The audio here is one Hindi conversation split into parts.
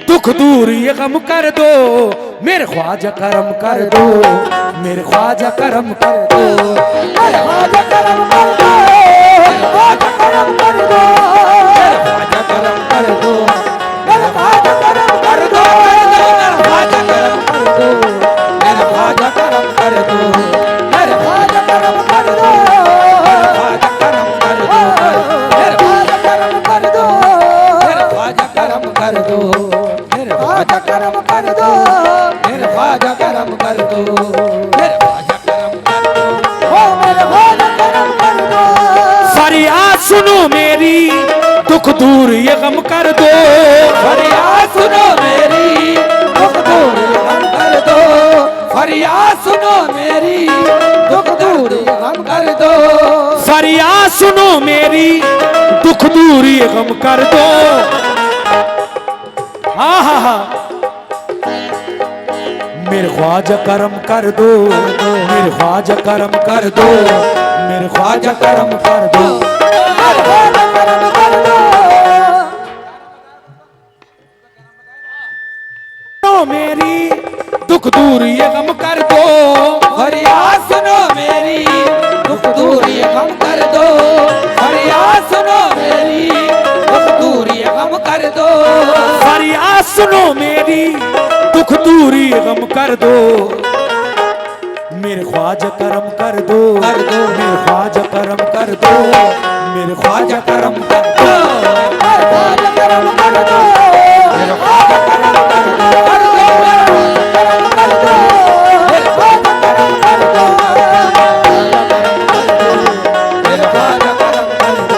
दुख दूर ये गम कर दो, मेरे ख्वाजा करम कर दो, मेरे ख्वाजा करम कर दो, मेरे ख्वाजा करम कर दो, ख्वाजा करम कर दो, मेरे ख्वाजा करम कर दो, मेरे ख्वाजा करम कर दो, मेरे ख्वाजा करम कर दो, मेरे ख्वाजा करम कर दो, मेरे ख्वाजा करम कर दो, ख्वाजा करम कर दो, मेरे ख्वाजा करम कर दो, मेरे ख्वाजा करम कर दो, मेरे ख्वाजा करम कर दो, मेरे ख्वाजा करम कर दो, मेरे ख्वाजा करम कर दो, ओ मेरे ख्वाजा करम कर दो। फरियाद सुनो मेरी, दुख दूर ये गम कर दो, फरियाद सुनो मेरी, दुख दूर ये गम कर दो, फरियाद सुनो मेरी, दुख दूर ये गम कर दो, फरियाद सुनो मेरी, दुख दूर ये गम कर दो। हाँ हाँ हाँ, मेरे ख्वाजा करम कर दो, मेरे ख्वाजा करम कर दो, मेरे ख्वाजा करम कर दो, मेरे ख्वाजा करम कर दो, सुनो मेरी, दुख दूर ये गम कर दो, फरियाद सुनो मेरी, दुख दूर ये गम कर दो, फरियाद सुनो मेरी, दुख दूर ये गम कर दो, फरियाद सुनो मेरी, दुख दूर ये गम कर दो, मेरे ख्वाजा करम कर दो, मेरे ख्वाजा करम कर दो, मेरे ख्वाजा करम कर दो, मेरे ख्वाजा करम कर दो, मेरे ख्वाजा करम कर दो, करम कर दो, मेरे ख्वाजा करम कर दो, मेरे ख्वाजा करम कर दो, मेरे ख्वाजा करम कर दो,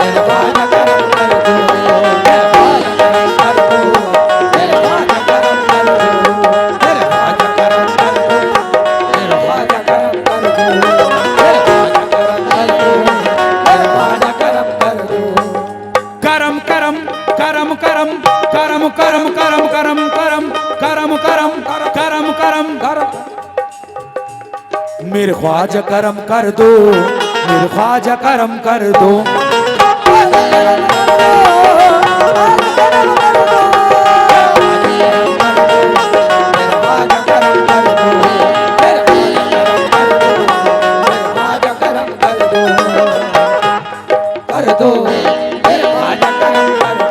मेरे ख्वाजा करम कर दो, मेरे ख्वाजा करम कर दो, मेरे ख्वाजा करम कर दो, मेरे ख्वाजा करम कर दो, मेरे ख्वाजा करम कर दो, मेरे ख्वाजा करम कर दो, मेरे ख्वाजा करम कर दो। करम करम करम करम करम करम करम करम करम करम करम करम करम करम, मेरे ख्वाजा करम कर दो, मेरे ख्वाजा करम कर दो, ख्वाजा करम कर दो, ख्वाजा करम कर दो, मेरे ख्वाजा करम कर दो, मेरे ख्वाजा करम कर दो, कर दो, मेरे ख्वाजा करम कर दो।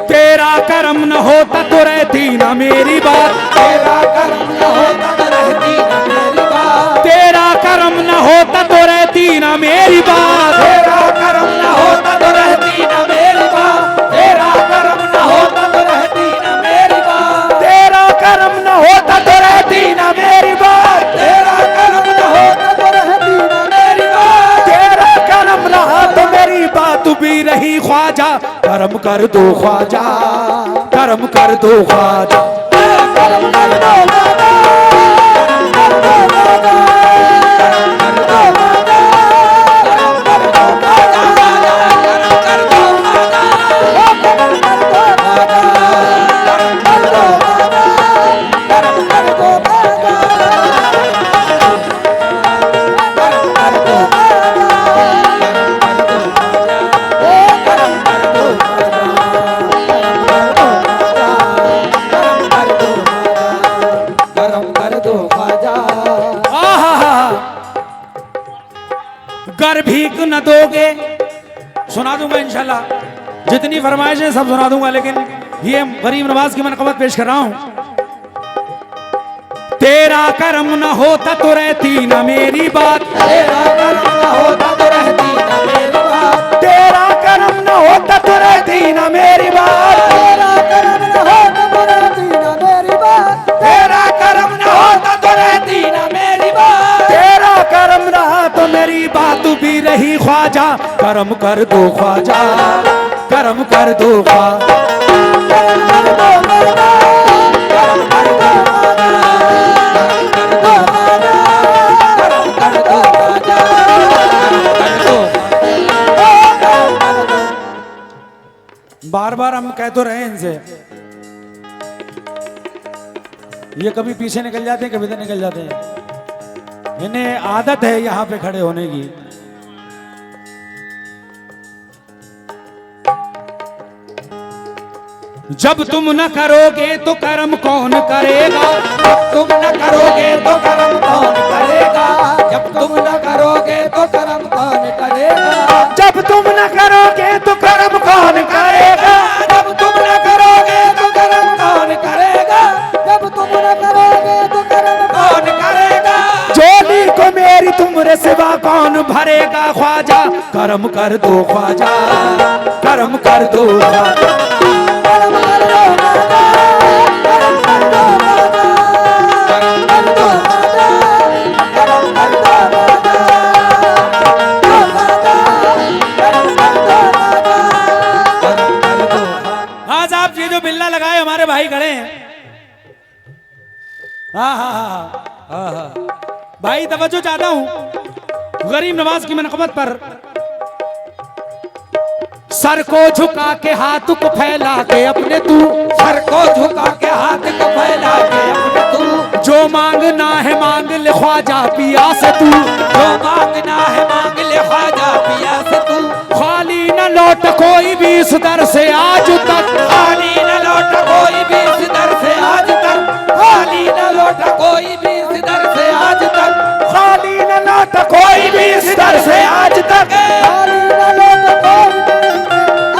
तेरा करम न होता तो रहती ना मेरी बात, तेरा करम न होता तो रहती ना मेरी बात, तेरा करम न होता तो रहती ना मेरी बात, तेरा करम न होता तो रहती ना मेरी बात, तेरा करम न होता तो रहती ना मेरी बात, तेरा करम न होता तो रहती ना मेरी बात, तेरा करम न होता तो रहती ना मेरी बात, तेरा करम रहा तो मेरी बात भी रही ख्वाजा, करम कर दो ख्वाजा, करम कर दो ख्वाजा, करम कर दो ख्वाजा, करम कर दो ख्वाजा, करम कर दो ख्वाजा, करम कर दो ख्वाजा, करम कर दो ख्वाजा, करम कर दो ख्वाजा, करम कर दो ख्वाजा, करम कर दो ख्वाजा, करम कर दो ख्वाजा, करम कर दो करम कर दो ख्वाजा। गर भीख न दोगे, सुना दूंगा इंशाल्लाह, जितनी फरमाइशें सब सुना दूंगा, लेकिन ये गरीब नवाज की मनक़बत पेश कर रहा हूं। तेरा करम न होता तो रहती ना मेरी बात, तेरा करम न होता तो रहती ना मेरी बात, तेरा करम न होता तो रहती ना मेरी बात, तेरा करम न होता तो रहती ना मेरी बात, तेरा करम न होता तो रहती ना मेरी बात, तेरा करम रहा तो मेरी बात भी रही ख्वाजा, करम कर दो ख्वाजा, करम कर दो ख्वाजा, करम कर दो ख्वाजा, करम कर दो ख्वाजा, करम कर दो ख्वाजा, करम कर दो ख्वाजा, करम कर दो। बार बार हम कह तो रहे हैं इनसे, ये कभी पीछे निकल जाते हैं, कभी इधर निकल जाते हैं, इन्हें आदत है यहाँ पे खड़े होने की। जब तुम न करोगे तो कर्म कौन करेगा, तुम न करोगे तो कर्म कौन करेगा, जब तुम न करोगे तो कर्म कौन करेगा, जब तुम न करोगे तो कर्म कौन करेगा, जब तुम न करोगे तो कर्म कौन करेगा, जब तुम न करोगे तो कर्म कौन करेगा, झोली को मेरी तुमरे सिवा कौन भरेगा ख्वाजा, कर्म कर दो ख्वाजा, कर्म कर दो ख्वाजा। कर्म कर दो माता, कर्म कर दो माता, कर्म कर दो माता, कर्म कर दो माता, कर्म कर दो माता, कर्म कर दो। हाँ साहब, ये जो बिल्ला लगाए हमारे भाई खड़े हैं, हाँ हाँ हाँ हाँ, भाई तवज्जो चाहता हूं गरीब नवाज की मनक़बत पर। सर को झुका के हाथ को फैला के अपने तू, सर को झुका के हाथ को फैला के अपने तू, जो मांगना है मांग ले ख्वाजा पिया से तू, जो मांगना है मांग ले ख्वाजा पिया से तू, खाली न लौट कोई भी इस दर से आज तक, खाली न लौट कोई भी इस दर से आज तक, खाली न लौट कोई भी इस दर से आज तक, खाली न लौट कोई भी इस दर से आज तक, खाली न लौट कोई भी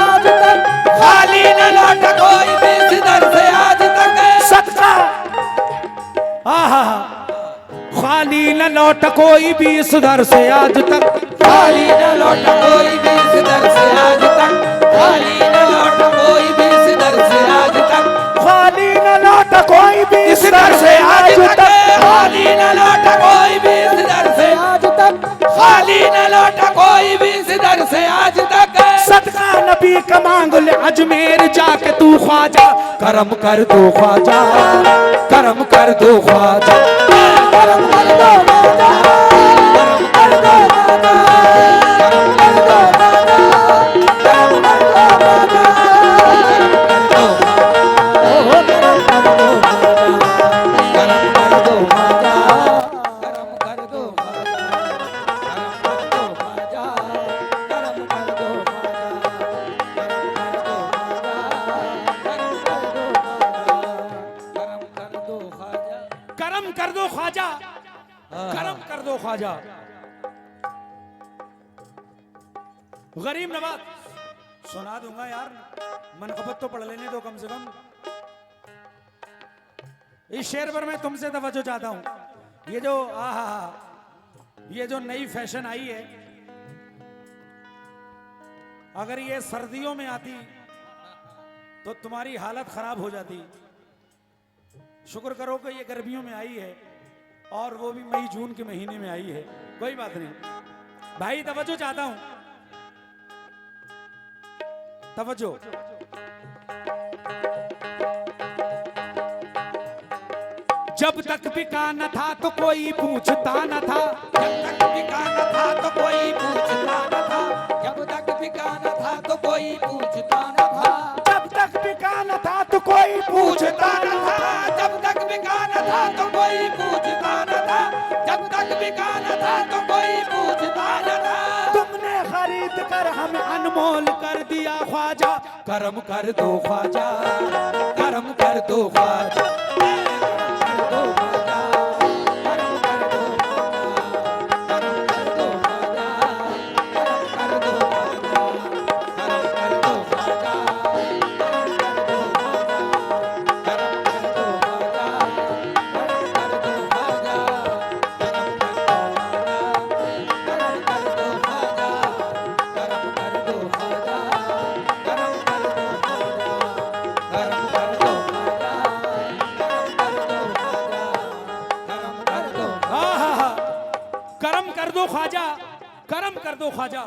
आज तक, खाली न लौट कोई भी इस दर से आज तक, सदका आहा, खाली न लौट कोई भी इस दर से आज तक, खाली न लौट कोई भी इस दर से आज तक, खाली न लौट कोई भी इस दर से आज तक, खाली न लौट कोई भी इस दर से आज तक, खाली न लौट कोई भी इस दर से आज तक, खाली न लौट कोई भी इस दर से आज तक, सदका नबी का मांग ले अजमेर जाके तू ख्वाजा, करम कर दो ख्वाजा, करम कर दो ख्वाजा, कर्म कर दो माता, कर्म कर दो माता, कर्म कर दो माता, कर्म कर दो माता, कर्म कर दो ओ कर्म कर दो माता, कर्म कर दो माता, कर्म कर दो माता, कर्म कर दो माता, कर्म कर दो माता, कर्म कर दो ख्वाजा, करम कर दो ख्वाजा, करम कर दो ख्वाजा। गरीब नवाज सुना दूंगा यार, मनक़बत तो पढ़ लेने दो कम से कम। इस शेर पर मैं तुमसे तवज्जो चाहता हूं। ये जो ये जो नई फैशन आई है, अगर ये सर्दियों में आती तो तुम्हारी हालत खराब हो जाती। शुक्र करो कि ये गर्मियों में आई है, और वो भी मई जून के महीने में आई है। कोई बात नहीं भाई, तवज्जो चाहता हूं, तवज्जो। जब तक बिका न था तो कोई पूछता न था, जब तक बिका न था तो कोई पूछता न था, जब तक बिका न था तो कोई पूछता न था, जब तक बिका न था तो कोई पूछता न था, जब तक बिका न था तो कोई पूछता न था, जब तक बिका न था तो कोई पूछता न था, तुमने खरीद कर हमें अनमोल कर दिया ख्वाजा, करम कर दो ख्वाजा, करम कर दो ख्वाजा। ख्वाजा, करम कर दो ख्वाजा।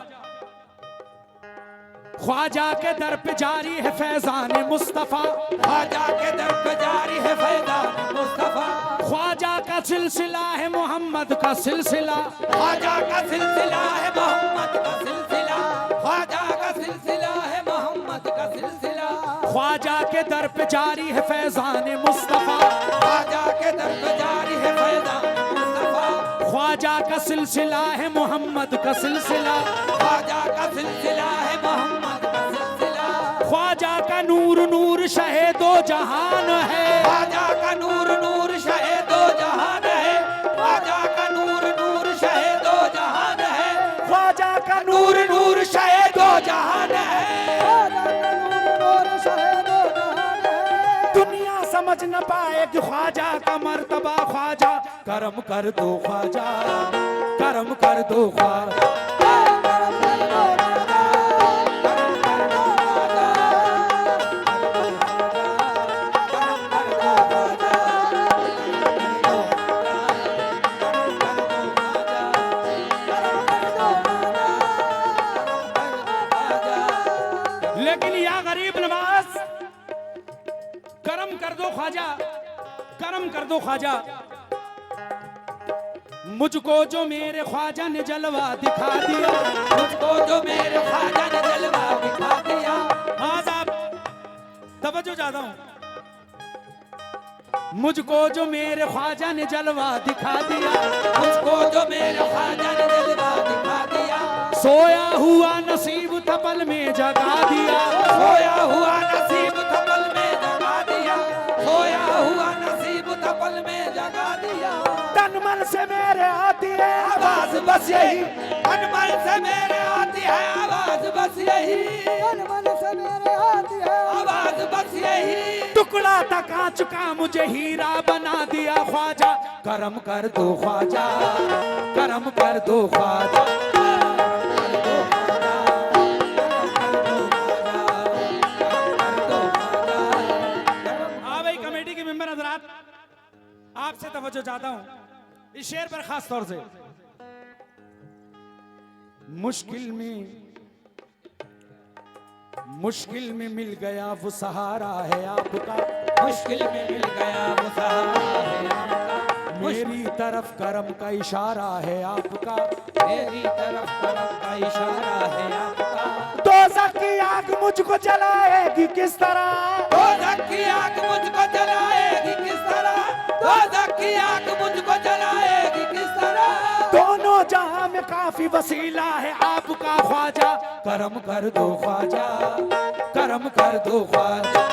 ख्वाजा के दर पे जारी है फैजान मुस्तफा, ख्वाजा के दर पे जारी है फैजान मुस्तफा, ख्वाजा का सिलसिला है मोहम्मद का सिलसिला, ख्वाजा का सिलसिला है मोहम्मद का सिलसिला, ख्वाजा का सिलसिला है मोहम्मद का सिलसिला, ख्वाजा के दर पे जारी है फैजान मुस्तफा, ख्वाजा के दर पे जारी है फैजान मुस्तफा, ख्वाजा का सिलसिला है मोहम्मद का सिलसिला, ख्वाजा का सिलसिला है मोहम्मद का सिलसिला, ख्वाजा का नूर नूर शहे दो जहान है। ख्वाजा का नूर नूर शहे दो जहान है। ख्वाजा का नूर नूर शहे दो जहान है। ख्वाजा का नूर नूर शहे दो जहान है। दुनिया समझ न पाए कि ख्वाजा का मर्तबा ख्वाजा। करम कर दो ख्वाजा, करम कर दो ख्वाजा। लेकिन या गरीब नवाज, करम कर दो ख्वाजा, करम कर दो ख्वाजा। मुझको जो मेरे ख्वाजा ने जलवा दिखा दिया, मुझको जो मेरे ख्वाजा ने जलवा दिखा दिया। हाँ साहब तवज्जो चाहता हूँ। मुझको जो मेरे ख्वाजा ने जलवा दिखा दिया, मुझको जो मेरे ख्वाजा ने जलवा दिखा दिया। सोया हुआ नसीब थपल में जगा दिया। सोया हुआ नसीब थपल में जगा दिया। सोया हुआ नसीब थपल में जगा दिया। तन मन से मेरे आती है आवाज बस यही, तन मन से मेरे आती है आवाज बस यही। तन मन से मेरे आती है आवाज बस यही। टुकड़ा था कांच का मुझे हीरा बना दिया ख्वाजा। करम कर दो ख्वाजा, करम कर दो ख्वाजा। हाँ भाई कमेटी के मेंबर हजरात, आपसे तवज्जो चाहता हूँ इस शेर पर खास तौर से। मुश्किल में मिल गया वो सहारा है आपका। मुश्किल में मिल गया वो सहारा है आपका। मेरी तरफ करम का इशारा है आपका। मेरी तरफ करम का इशारा है आपका। दोज़ख की आग मुझको जलाएगी किस तरह, दोज़ख की आग मुझको जलाएगी किस तरह। दोज़ख की आग मुझको जलाएगी किस तरह। दोनों जहां में काफी वसीला है आपका ख्वाजा। करम कर दो ख्वाजा, करम कर दो ख्वाजा।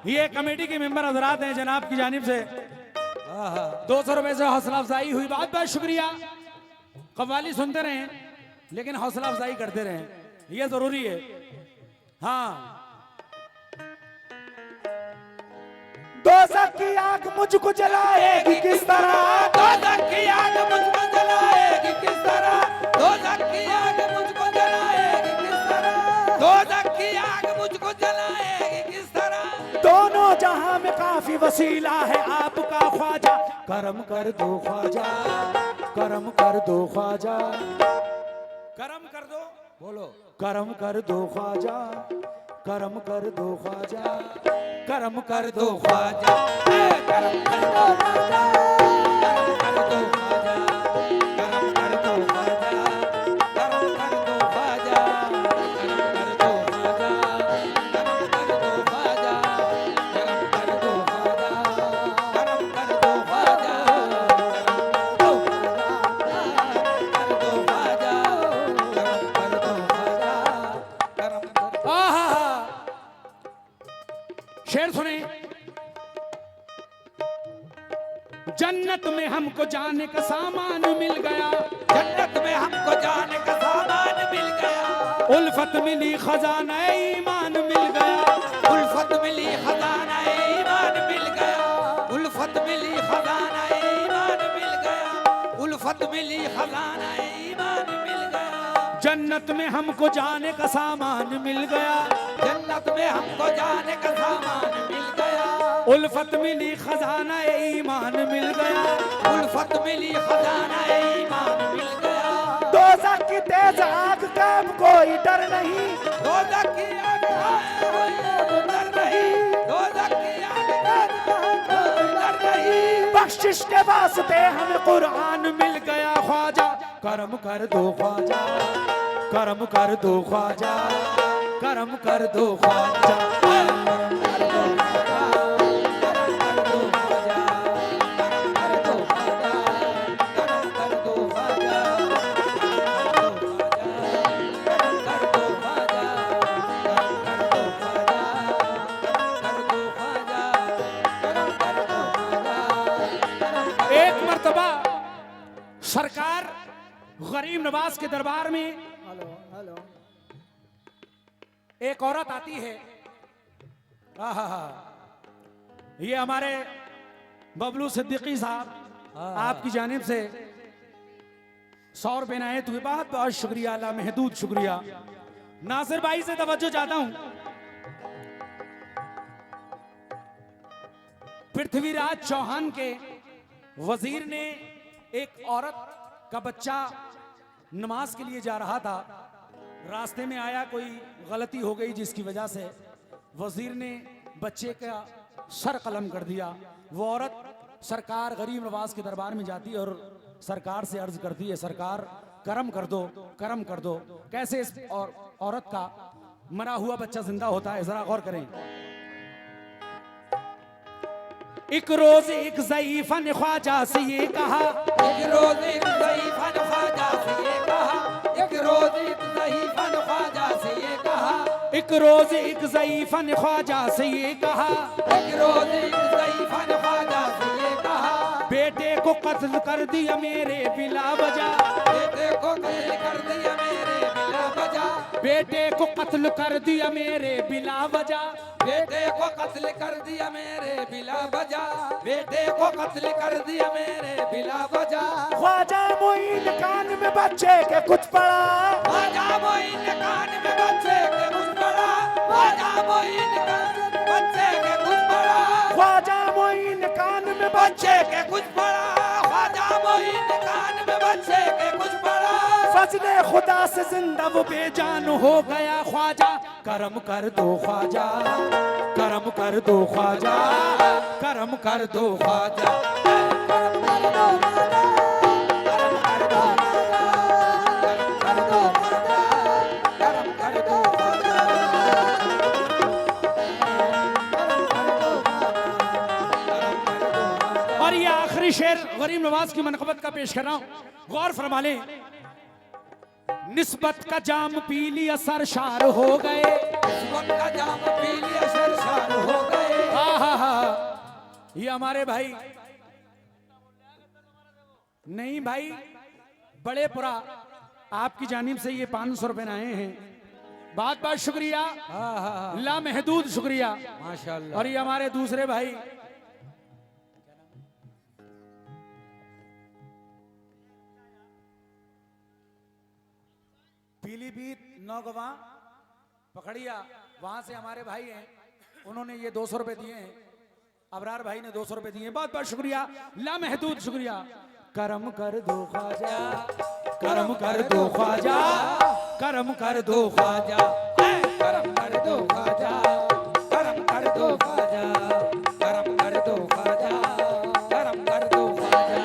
ये कमेटी के मेंबर हजरात हैं जनाब की जानिब से 200 रुपए से हौसला अफजाई हुई। बहुत बहुत शुक्रिया। कव्वाली सुनते रहें लेकिन हौसला अफजाई करते रहें, ये जरूरी है। हाँ दोज़ख की आग मुझको जलाएगी किस तरह। दोज़ख की आग मुझको जलाएगी किस तरह। दोज़ख की आग मुझको जलाएगी किस तरह। दोज़ख की आग मुझको जलाएगी किस तरह। दोनों जहां में काफी वसीला है आपका ख्वाजा। करम कर दो ख्वाजा, करम कर दो ख्वाजा। करम कर दो, बोलो करम कर दो ख्वाजा, करम कर दो ख्वाजा, करम कर दो ख्वाजा। करम कर दो ख्वाजा, करम कर दो ख्वाजा, करम कर दो ख्वाजा, करम कर दो ख्वाजा, करम कर दो ख्वाजा, करम कर दो ख्वाजा, करम कर दो ख्वाजा, करम कर दो ख्वाजा, करम कर दो ख्वाजा, करम कर दो ख्वाजा, करम कर दो। आहा शेर सुने। जन्नत में हमको जाने का सामान मिल गया। जन्नत में हमको जाने का सामान मिल गया। उल्फत मिली खजाना ईमान मिल गया। उल्फत मिली खजाना ईमान मिल गया। उल्फत मिली खजाना ईमान मिल गया। उल्फत मिली खजाना ईमान मिल गया। जन्नत में हमको जाने का सामान मिल गया। जन्नत में हमको जाने का सामान मिल गया। उल्फत मिली खजाना ईमान मिल गया। उल्फत मिली खजाना ईमान मिल गया। दोज़ख की तेज आग का अब कोई डर नहीं। दोज़ख की आग का कोई डर नहीं। दोज़ख की आग का कोई डर नहीं। बख्श बख्शिश के वास्ते हमें कुरान मिल गया ख्वाजा, करम कर दो ख्वाजा, करम कर दो ख्वाजा, करम कर दो ख्वाजा। एक मर्तबा सरकार गरीब नवाज के दरबार में एक औरत आती है। आहा, ये हमारे बबलू सिद्दीकी साहब आपकी जानिब से 100 रुपए नायत हुए, बहुत बहुत शुक्रिया, अल्लाह महदूद शुक्रिया। नासिर भाई से तवज्जो चाहता हूं। पृथ्वीराज चौहान के वजीर ने एक औरत का बच्चा नमाज के लिए जा रहा था, रास्ते में आया, कोई गलती हो गई जिसकी वजह से वजीर ने बच्चे का सर कलम कर दिया। वो औरत सरकार गरीब नवाज के दरबार में जाती है और सरकार से अर्ज करती है, सरकार करम कर दो, करम कर दो। कैसे इस औरत का मरा हुआ बच्चा जिंदा होता है, जरा गौर करें। एक रोज एक ज़ईफ़ा ने ख्वाजा से ये कहा, एक रोज एक ज़ईफ़ा ने ख्वाजा से ये कहा, एक रोज एक ज़ईफ़ा ने ख्वाजा से ये कहा, एक रोज एक ज़ईफ़ा ने ख्वाजा से ये कहा, एक रोज एक ज़ईफ़ा ने ख्वाजा से ये कहा, बेटे को कत्ल कर दिया मेरे बिला वजह, बेटे को कत्ल कर दिया मेरे बिला वजह, बेटे को कत्ल कर दिया मेरे बिला वजह, बेटे को कत्ल कर दिया मेरे बिला वजह, बेटे को कत्ल कर दिया मेरे बिला वजह। ख्वाजा मोइन कान में बच्चे के कुछ पड़ा, ख्वाजा मोइन कान में बच्चे के कुछ पड़ा, ख्वाजा मोइन कान में बच्चे के कुछ पड़ा, ख्वाजा मोइन कान में बच्चे के कुछ पड़ा, ख्वाजा मोइन कान में बच्चे के कुछ पड़ा। फजले खुदा से जिंदा वो बेजान हो गया ख्वाजा, करम कर दो ख्वाजा, करम कर दो ख्वाजा, करम कर दो ख्वाजा। और ये आखिरी शेर गरीब नवाज की मनक़बत का पेश कर रहा हूं, गौर फरमा लें। निस्बत का जाम पी लिया सरशार हो गए, निस्बत का जाम पी लिया सरशार हो गए। ये हमारे भाई नहीं भाई बड़े पुरा आपकी जानिब से ये 500 रुपए आए हैं, बहुत बहुत शुक्रिया, लामहदूद शुक्रिया माशाअल्लाह। और ये हमारे दूसरे भाई पीलीभीत नौगवा पकड़िया, वहां से हमारे भाई हैं, उन्होंने ये 200 रुपए दिए हैं। अबरार भाई ने 200 रुपए दिए हैं, बहुत बहुत शुक्रिया, लामहदूद शुक्रिया। करम कर दो ख्वाजा, करम कर दो ख्वाजा, करम कर दो ख्वाजा, करम कर दो ख्वाजा, करम कर दो ख्वाजा, करम कर दो ख्वाजा, करम कर दो ख्वाजा,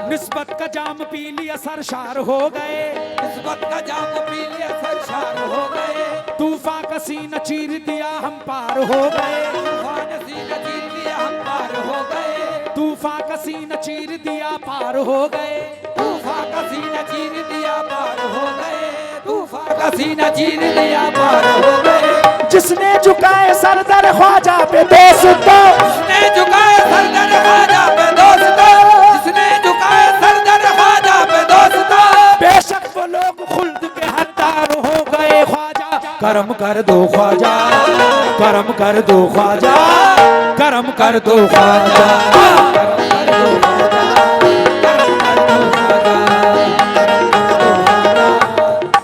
निस्बत का जाम पी लिया सरशार हो गए, निस्बत का जाम पी लिया सरशार हो गए। तूफान का सीना चीर दिया हम पार हो गए, तूफान सीना चीर दिया हम पार हो गए, तूफान का सीना चीर दिया पार हो गए, तूफान का सीना चीर दिया पार हो गए, तूफान का सीना चीर दिया पार हो गए। जिसने झुकाए सर दर ख्वाजा पे दोस्तों, जिसने झुकाए सर दर ख्वाजा पे दोस्तों, जिसने झुकाए सर दर ख्वाजा पे दोस्तों, बेशक वो लोग खुल्द के हकदार हो गए ख्वाजा, करम कर दो ख्वाजा, करम कर दो ख्वाजा, करम कर दो ख्वाजा, करम कर दो ख्वाजा,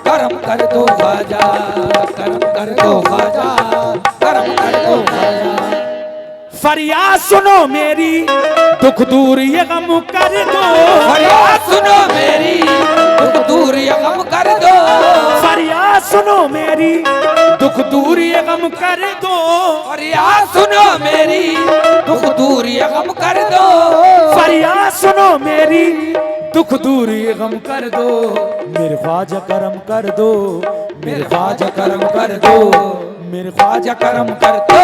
करम कर दो ख्वाजा, करम कर दो ख्वाजा, करम कर दो ख्वाजा, करम कर दो ख्वाजा। फरियाद सुनो मेरी दुख दूर ये गम कर दो, फरियाद सुनो मेरी दुख दूर ये गम कर दो, फरियाद सुनो मेरी दुख दूर ये गम कर दो। फरियाद सुनो मेरी दुख दूर ये गम कर दो। फरियाद सुनो मेरी दुख दूर ये गम कर दो। मेरे ख्वाजा करम कर दो, मेरे ख्वाजा करम कर दो, मेरे ख्वाजा करम कर कर दो,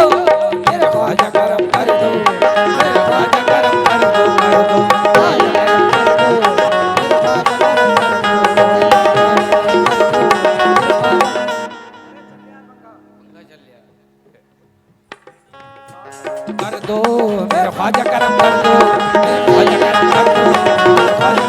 मेरे ख्वाजा करम कर दो, मेरे ख्वाजा करम कर दो, कर दो, कर दो, मेरे ख्वाजा करम कर दो, मेरे ख्वाजा करम कर दो, मेरे ख्वाजा करम कर दो।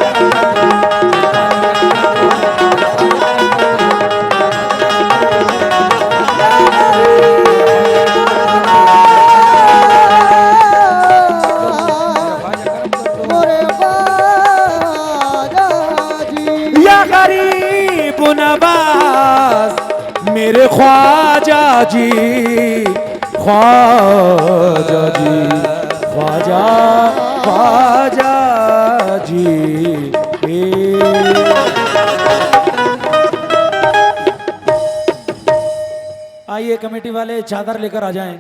या गरीब नवाज मेरे ख्वाजा जी, ख्वाजा जी, ख्वाजा ख्वाजा जी। आइए कमेटी वाले चादर लेकर आ जाएं।